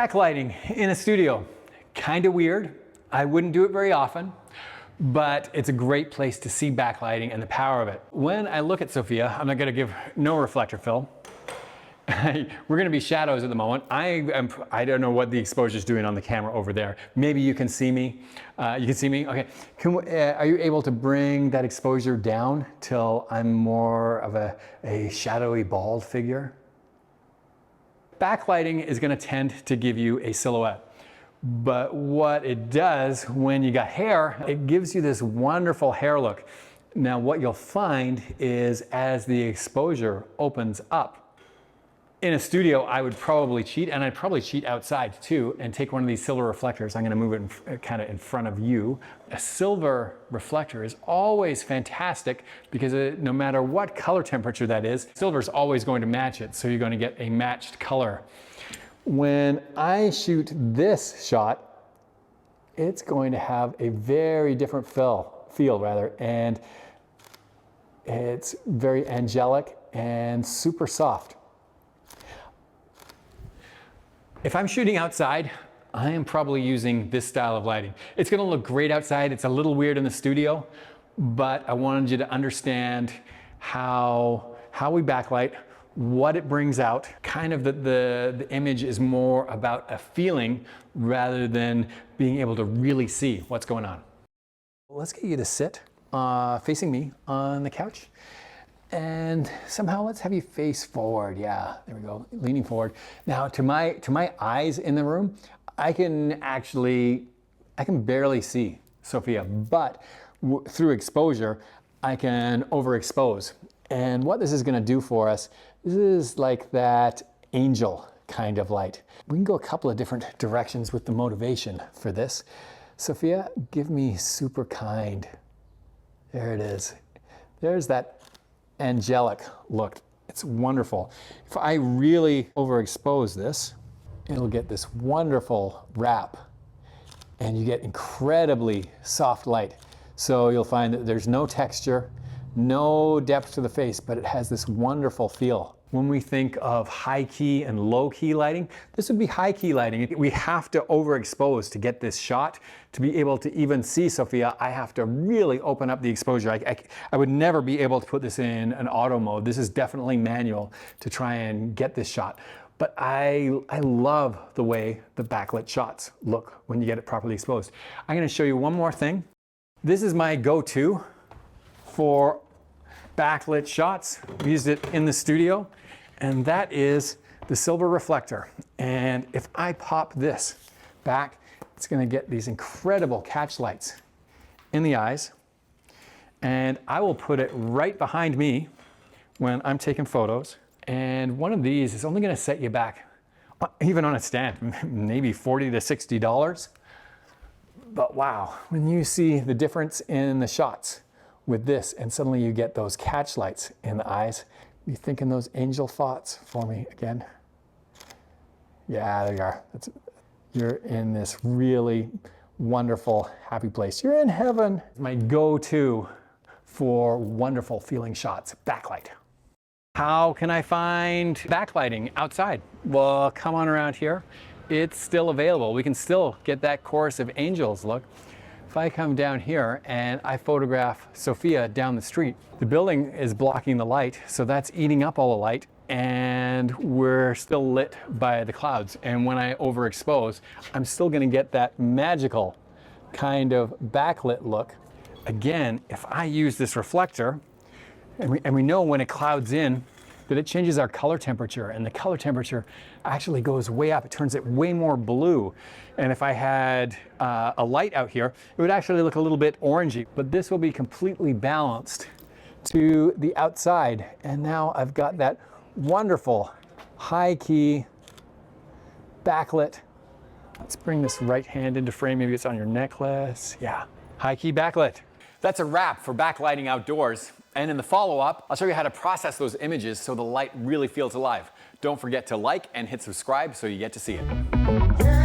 Backlighting in a studio, kind of weird. I wouldn't do it very often, but it's a great place to see backlighting and the power of it. When I look at Sophia, I'm not going to give no reflector fill. We're going to be shadows at the moment. I don't know what the exposure is doing on the camera over there. Maybe you can see me. You can see me? Okay. Are you able to bring that exposure down till I'm more of a shadowy bald figure? Backlighting is going to tend to give you a silhouette. But what it does when you got hair, it gives you this wonderful hair look. Now what you'll find is as the exposure opens up, in a studio, I would probably cheat, and I'd probably cheat outside too, and take one of these silver reflectors. I'm going to move it kind of in front of you. A silver reflector is always fantastic because no matter what color temperature that is, silver is always going to match it, so you're going to get a matched color. When I shoot this shot, it's going to have a very different feel, and it's very angelic and super soft. If I'm shooting outside, I am probably using this style of lighting. It's going to look great outside. It's a little weird in the studio, but I wanted you to understand how we backlight, what it brings out. Kind of the image is more about a feeling rather than being able to really see what's going on. Let's get you to sit facing me on the couch. And somehow let's have you face forward. Yeah, there we go, leaning forward. Now to my eyes in the room, I can barely see Sophia, but through exposure, I can overexpose. And what this is gonna do for us, this is like that angel kind of light. We can go a couple of different directions with the motivation for this. Sophia, give me super kind. There it is. There's that angelic look. It's wonderful. If I really overexpose this, it'll get this wonderful wrap, and you get incredibly soft light. So you'll find that there's no texture, no depth to the face, but it has this wonderful feel. When we think of high key and low key lighting, this would be high key lighting. We have to overexpose to get this shot. To be able to even see Sophia, I have to really open up the exposure. I would never be able to put this in an auto mode. This is definitely manual to try and get this shot. But I love the way the backlit shots look when you get it properly exposed. I'm going to show you one more thing. This is my go-to for backlit shots. We used it in the studio, and that is the silver reflector. And if I pop this back, it's going to get these incredible catch lights in the eyes. And I will put it right behind me when I'm taking photos. And one of these is only going to set you back, even on a stand, maybe $40 to $60. But wow, when you see the difference in the shots with this, and suddenly you get those catch lights in the eyes. You thinking those angel thoughts for me again? Yeah, there you are. You're in this really wonderful, happy place. You're in heaven. My go-to for wonderful feeling shots, backlight. How can I find backlighting outside? Well, come on around here. It's still available. We can still get that chorus of angels look. If I come down here and I photograph Sophia down the street, the building is blocking the light, so that's eating up all the light, and we're still lit by the clouds. And when I overexpose, I'm still going to get that magical kind of backlit look. Again, if I use this reflector, and we know when it clouds in, that it changes our color temperature, and the color temperature actually goes way up. It turns it way more blue. And if I had a light out here, it would actually look a little bit orangey, but this will be completely balanced to the outside. And now I've got that wonderful high key backlit. Let's bring this right hand into frame. Maybe it's on your necklace. Yeah, high key backlit. That's a wrap for backlighting outdoors. And in the follow-up, I'll show you how to process those images so the light really feels alive. Don't forget to like and hit subscribe so you get to see it.